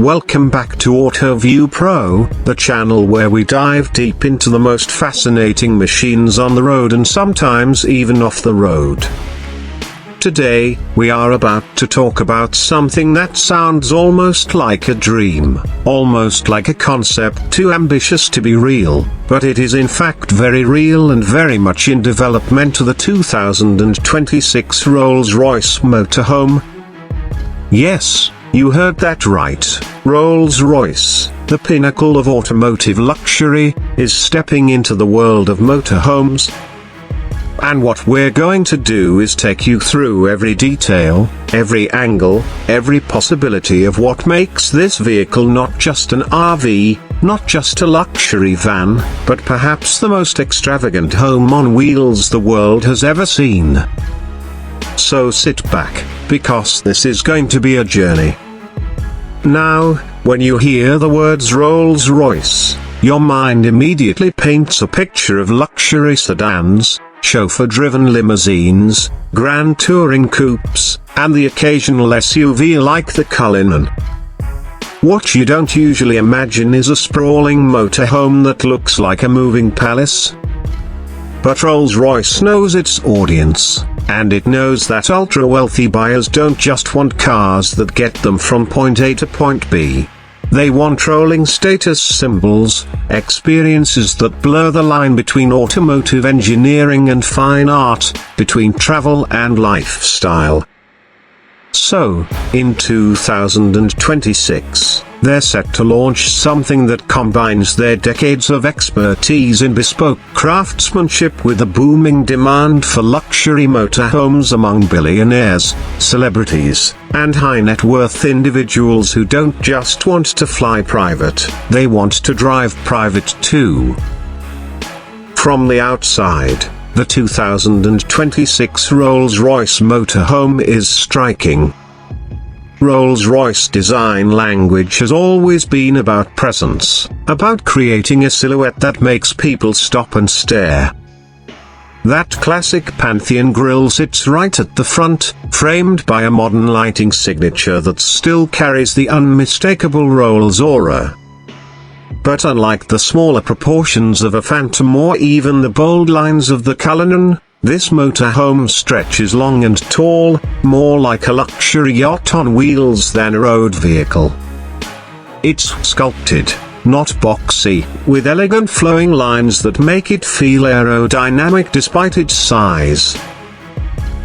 Welcome back to AutoView Pro, the channel where we dive deep into the most fascinating machines on the road and sometimes even off the road. Today, we are about to talk about something that sounds almost like a dream, almost like a concept too ambitious to be real, but it is in fact very real and very much in development, the 2026 Rolls-Royce Motorhome. Yes, you heard that right. Rolls-Royce, the pinnacle of automotive luxury, is stepping into the world of motorhomes. And what we're going to do is take you through every detail, every angle, every possibility of what makes this vehicle not just an RV, not just a luxury van, but perhaps the most extravagant home on wheels the world has ever seen. So sit back, because this is going to be a journey. Now, when you hear the words Rolls-Royce, your mind immediately paints a picture of luxury sedans, chauffeur-driven limousines, grand touring coupes, and the occasional SUV like the Cullinan. What you don't usually imagine is a sprawling motorhome that looks like a moving palace. But Rolls-Royce knows its audience, and it knows that ultra-wealthy buyers don't just want cars that get them from point A to point B. They want rolling status symbols, experiences that blur the line between automotive engineering and fine art, between travel and lifestyle. So, in 2026, they're set to launch something that combines their decades of expertise in bespoke craftsmanship with a booming demand for luxury motorhomes among billionaires, celebrities, and high-net-worth individuals who don't just want to fly private, they want to drive private too. From the outside, the 2026 Rolls-Royce Motorhome is striking. Rolls-Royce design language has always been about presence, about creating a silhouette that makes people stop and stare. That classic Pantheon grille sits right at the front, framed by a modern lighting signature that still carries the unmistakable Rolls aura. But unlike the smaller proportions of a Phantom or even the bold lines of the Cullinan, this motorhome stretches long and tall, more like a luxury yacht on wheels than a road vehicle. It's sculpted, not boxy, with elegant flowing lines that make it feel aerodynamic despite its size.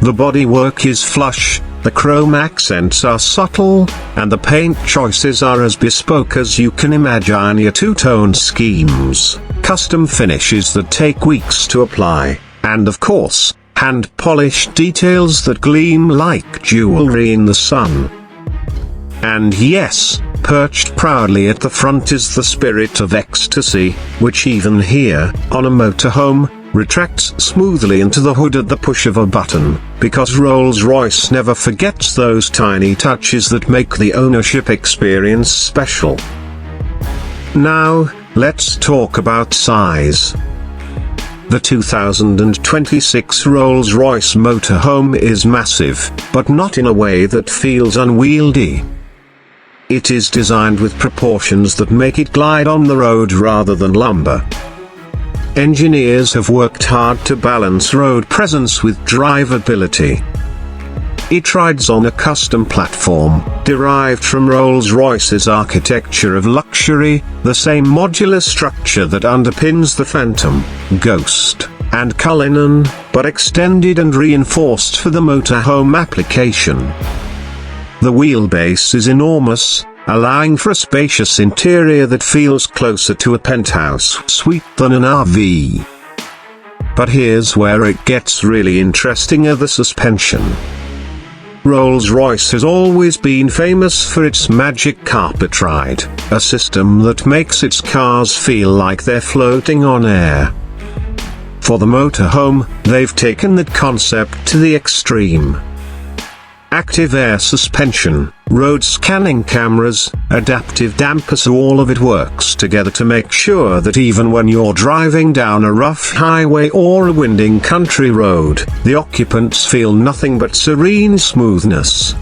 The bodywork is flush, the chrome accents are subtle, and the paint choices are as bespoke as you can imagine your two-tone schemes, custom finishes that take weeks to apply, and of course, hand-polished details that gleam like jewelry in the sun. And yes, perched proudly at the front is the Spirit of Ecstasy, which even here, on a motorhome, retracts smoothly into the hood at the push of a button, because Rolls-Royce never forgets those tiny touches that make the ownership experience special. Now, let's talk about size. The 2026 Rolls-Royce Motorhome is massive, but not in a way that feels unwieldy. It is designed with proportions that make it glide on the road rather than lumber. Engineers have worked hard to balance road presence with drivability. It rides on a custom platform, derived from Rolls-Royce's architecture of luxury, the same modular structure that underpins the Phantom, Ghost, and Cullinan, but extended and reinforced for the motorhome application. The wheelbase is enormous, allowing for a spacious interior that feels closer to a penthouse suite than an RV. But here's where it gets really interesting: the suspension. Rolls-Royce has always been famous for its magic carpet ride, a system that makes its cars feel like they're floating on air. For the motorhome, they've taken that concept to the extreme. Active air suspension, road scanning cameras, adaptive dampers, so all of it works together to make sure that even when you're driving down a rough highway or a winding country road, the occupants feel nothing but serene smoothness.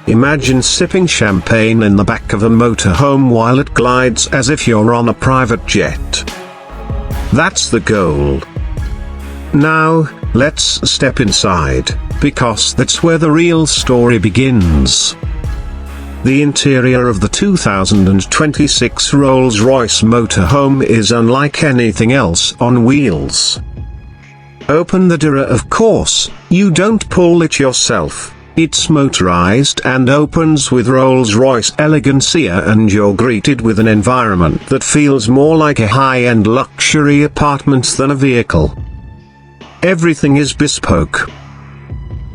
Imagine sipping champagne in the back of a motorhome while it glides as if you're on a private jet. That's the goal. Now, let's step inside, because that's where the real story begins. The interior of the 2026 Rolls-Royce Motorhome is unlike anything else on wheels. Open the door, of course, you don't pull it yourself. It's motorized and opens with Rolls-Royce elegance, and you're greeted with an environment that feels more like a high-end luxury apartment than a vehicle. Everything is bespoke.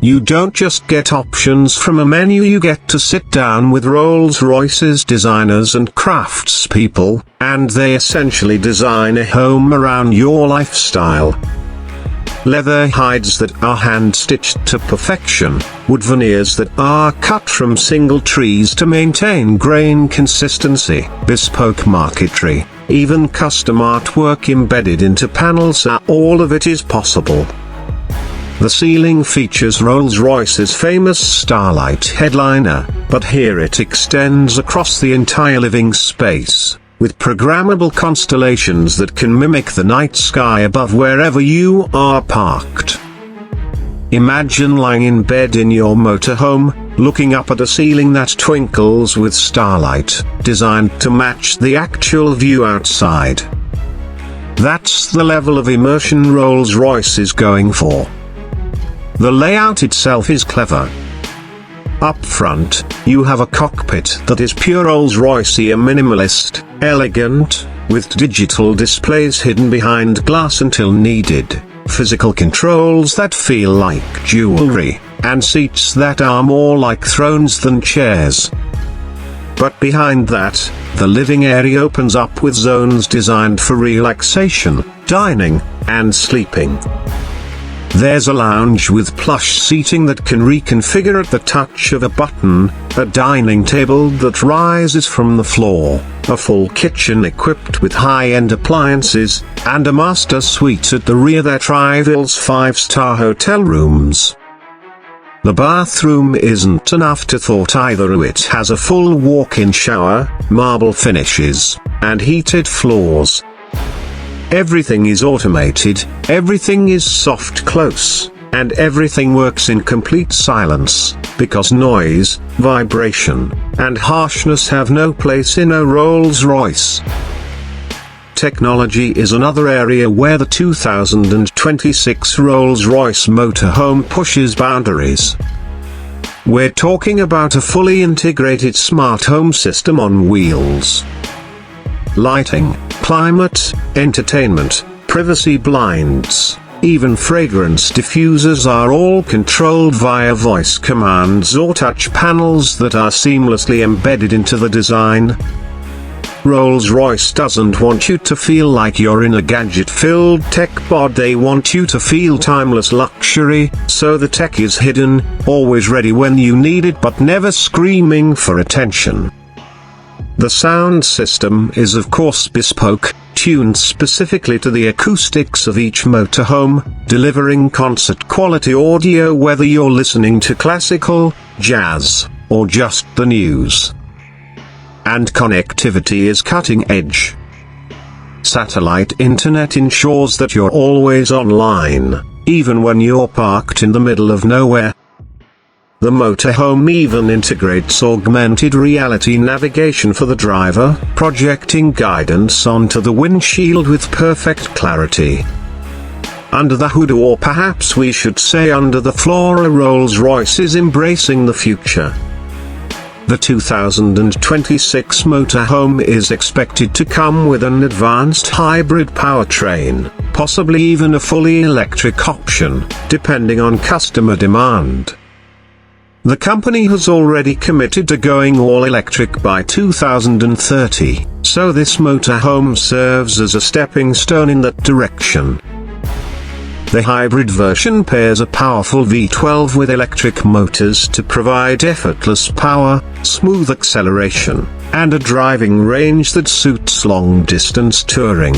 You don't just get options from a menu, you get to sit down with Rolls-Royce's designers and craftspeople, and they essentially design a home around your lifestyle. Leather hides that are hand-stitched to perfection, wood veneers that are cut from single trees to maintain grain consistency, bespoke marquetry, even custom artwork embedded into panels, all of it is possible. The ceiling features Rolls-Royce's famous Starlight headliner, but here it extends across the entire living space, with programmable constellations that can mimic the night sky above wherever you are parked. Imagine lying in bed in your motorhome, looking up at a ceiling that twinkles with starlight, designed to match the actual view outside. That's the level of immersion Rolls-Royce is going for. The layout itself is clever. Up front, you have a cockpit that is pure Rolls-Royce, minimalist, elegant, with digital displays hidden behind glass until needed, physical controls that feel like jewelry, and seats that are more like thrones than chairs. But behind that, the living area opens up with zones designed for relaxation, dining, and sleeping. There's a lounge with plush seating that can reconfigure at the touch of a button, a dining table that rises from the floor, a full kitchen equipped with high-end appliances, and a master suite at the rear that rivals 5-star hotel rooms. The bathroom isn't an afterthought either. It has a full walk-in shower, marble finishes, and heated floors. Everything is automated, everything is soft close, and everything works in complete silence, because noise, vibration, and harshness have no place in a Rolls-Royce. Technology is another area where the 2026 Rolls-Royce Motorhome pushes boundaries. We're talking about a fully integrated smart home system on wheels. Lighting, climate, entertainment, privacy blinds, even fragrance diffusers are all controlled via voice commands or touch panels that are seamlessly embedded into the design. Rolls-Royce doesn't want you to feel like you're in a gadget-filled tech pod. They want you to feel timeless luxury, so the tech is hidden, always ready when you need it but never screaming for attention. The sound system is of course bespoke, tuned specifically to the acoustics of each motorhome, delivering concert-quality audio whether you're listening to classical, jazz, or just the news. And connectivity is cutting-edge. Satellite internet ensures that you're always online, even when you're parked in the middle of nowhere. The motorhome even integrates augmented reality navigation for the driver, projecting guidance onto the windshield with perfect clarity. Under the hood, or perhaps we should say under the floor, a Rolls-Royce is embracing the future. The 2026 motorhome is expected to come with an advanced hybrid powertrain, possibly even a fully electric option, depending on customer demand. The company has already committed to going all electric by 2030, so this motorhome serves as a stepping stone in that direction. The hybrid version pairs a powerful V12 with electric motors to provide effortless power, smooth acceleration, and a driving range that suits long-distance touring.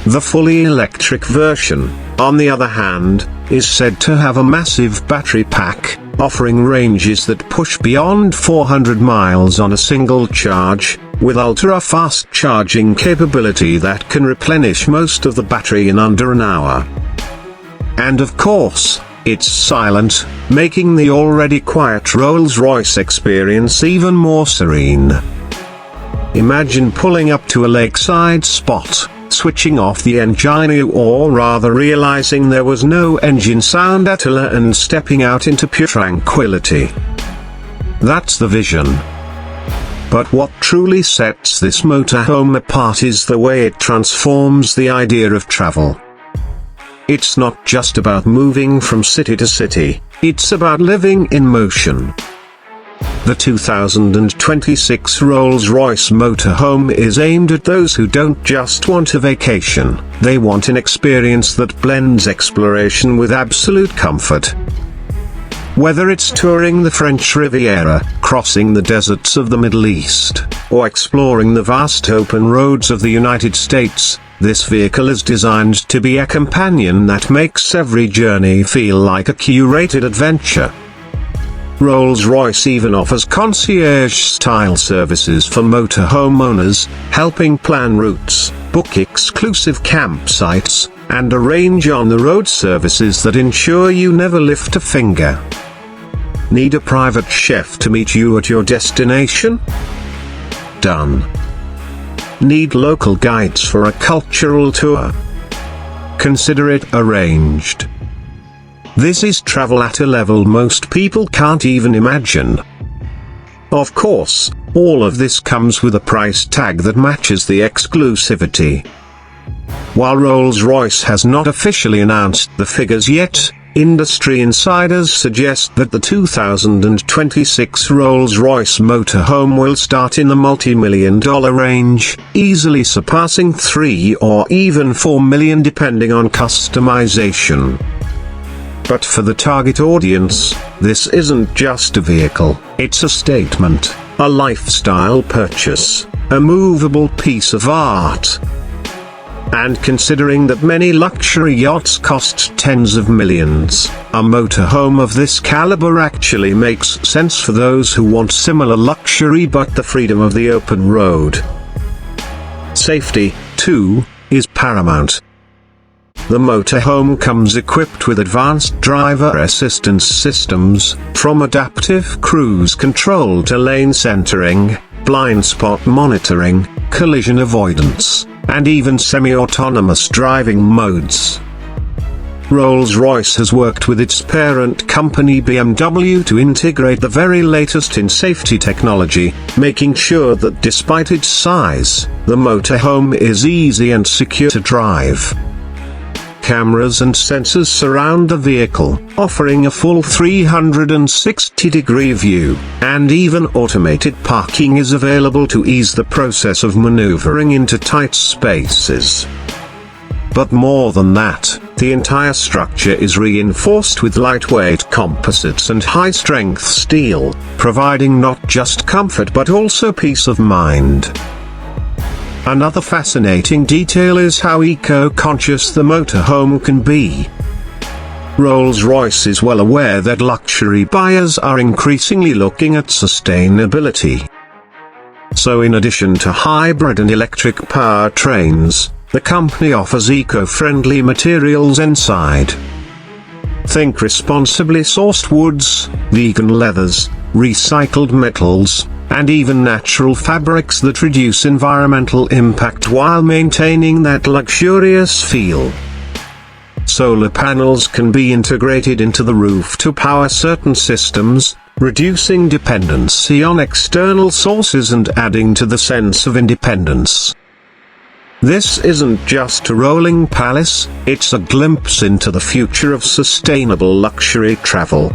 The fully electric version, on the other hand, is said to have a massive battery pack, offering ranges that push beyond 400 miles on a single charge, with ultra-fast charging capability that can replenish most of the battery in under an hour. And of course, it's silent, making the already quiet Rolls-Royce experience even more serene. Imagine pulling up to a lakeside spot, switching off the engine, or rather realizing there was no engine sound at all, and stepping out into pure tranquility. That's the vision. But what truly sets this motorhome apart is the way it transforms the idea of travel. It's not just about moving from city to city, it's about living in motion. The 2026 Rolls-Royce Motorhome is aimed at those who don't just want a vacation, they want an experience that blends exploration with absolute comfort. Whether it's touring the French Riviera, crossing the deserts of the Middle East, or exploring the vast open roads of the United States, this vehicle is designed to be a companion that makes every journey feel like a curated adventure. Rolls-Royce even offers concierge-style services for motorhome owners, helping plan routes, book exclusive campsites, and arrange on-the-road services that ensure you never lift a finger. Need a private chef to meet you at your destination? Done. Need local guides for a cultural tour? Consider it arranged. This is travel at a level most people can't even imagine. Of course, all of this comes with a price tag that matches the exclusivity. While Rolls-Royce has not officially announced the figures yet, industry insiders suggest that the 2026 Rolls-Royce Motorhome will start in the multi-million-dollar range, easily surpassing $3 or even $4 million depending on customization. But for the target audience, this isn't just a vehicle, it's a statement, a lifestyle purchase, a movable piece of art. And considering that many luxury yachts cost tens of millions, a motorhome of this caliber actually makes sense for those who want similar luxury but the freedom of the open road. Safety, too, is paramount. The motorhome comes equipped with advanced driver assistance systems, from adaptive cruise control to lane centering, blind spot monitoring, collision avoidance, and even semi-autonomous driving modes. Rolls-Royce has worked with its parent company BMW to integrate the very latest in safety technology, making sure that despite its size, the motorhome is easy and secure to drive. Cameras and sensors surround the vehicle, offering a full 360-degree view, and even automated parking is available to ease the process of maneuvering into tight spaces. But more than that, the entire structure is reinforced with lightweight composites and high-strength steel, providing not just comfort but also peace of mind. Another fascinating detail is how eco-conscious the motorhome can be. Rolls-Royce is well aware that luxury buyers are increasingly looking at sustainability. So in addition to hybrid and electric powertrains, the company offers eco-friendly materials inside. Think responsibly sourced woods, vegan leathers, recycled metals, and even natural fabrics that reduce environmental impact while maintaining that luxurious feel. Solar panels can be integrated into the roof to power certain systems, reducing dependency on external sources and adding to the sense of independence. This isn't just a rolling palace, it's a glimpse into the future of sustainable luxury travel.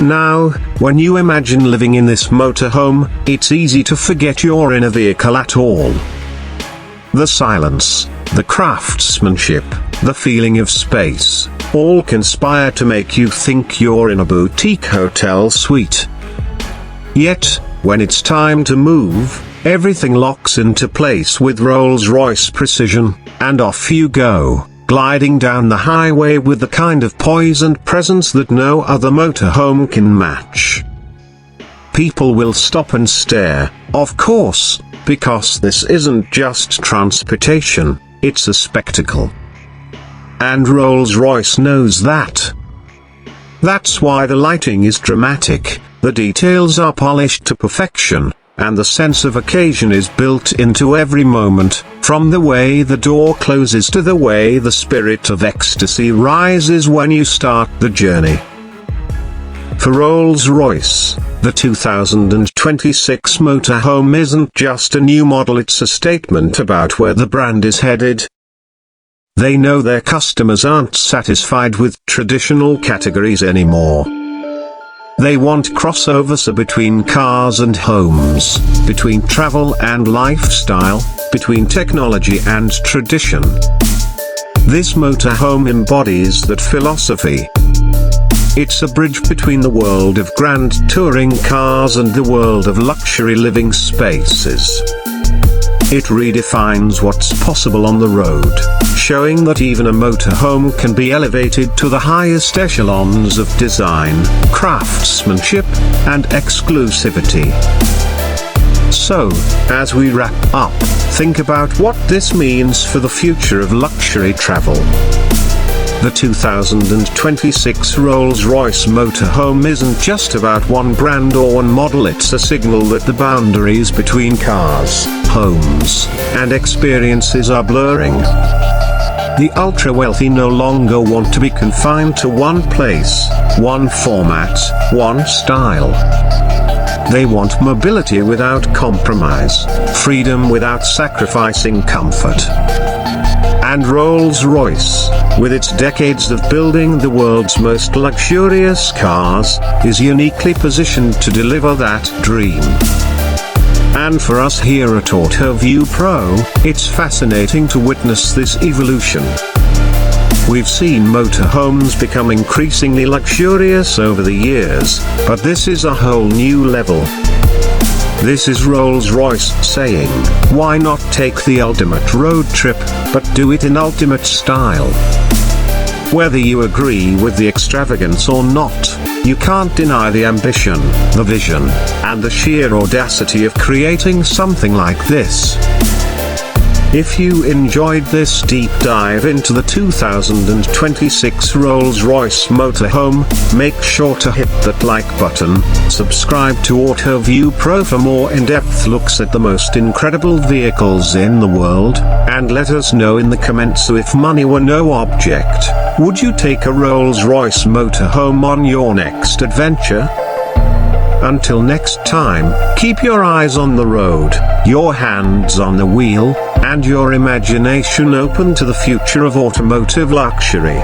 Now, when you imagine living in this motorhome, it's easy to forget you're in a vehicle at all. The silence, the craftsmanship, the feeling of space, all conspire to make you think you're in a boutique hotel suite. Yet, when it's time to move, everything locks into place with Rolls-Royce precision, and off you go. gliding down the highway with the kind of poise and presence that no other motorhome can match. People will stop and stare, of course, because this isn't just transportation, it's a spectacle. And Rolls-Royce knows that. That's why the lighting is dramatic, the details are polished to perfection, and the sense of occasion is built into every moment, from the way the door closes to the way the spirit of ecstasy rises when you start the journey. For Rolls-Royce, the 2026 motorhome isn't just a new model, it's a statement about where the brand is headed. They know their customers aren't satisfied with traditional categories anymore. They want crossovers between cars and homes, between travel and lifestyle, between technology and tradition. This motorhome embodies that philosophy. It's a bridge between the world of grand touring cars and the world of luxury living spaces. It redefines what's possible on the road, showing that even a motorhome can be elevated to the highest echelons of design, craftsmanship, and exclusivity. So, as we wrap up, think about what this means for the future of luxury travel. The 2026 Rolls-Royce Motorhome isn't just about one brand or one model, it's a signal that the boundaries between cars, homes, and experiences are blurring. The ultra-wealthy no longer want to be confined to one place, one format, one style. They want mobility without compromise, freedom without sacrificing comfort. And Rolls-Royce, with its decades of building the world's most luxurious cars, is uniquely positioned to deliver that dream. And for us here at AutoView Pro, it's fascinating to witness this evolution. We've seen motorhomes become increasingly luxurious over the years, but this is a whole new level. This is Rolls-Royce saying, why not take the ultimate road trip, but do it in ultimate style? Whether you agree with the extravagance or not, you can't deny the ambition, the vision, and the sheer audacity of creating something like this. If you enjoyed this deep dive into the 2026 Rolls-Royce Motorhome, make sure to hit that like button, subscribe to AutoView Pro for more in-depth looks at the most incredible vehicles in the world, and let us know in the comments if money were no object, would you take a Rolls-Royce Motorhome on your next adventure? Until next time, keep your eyes on the road, your hands on the wheel, and your imagination open to the future of automotive luxury.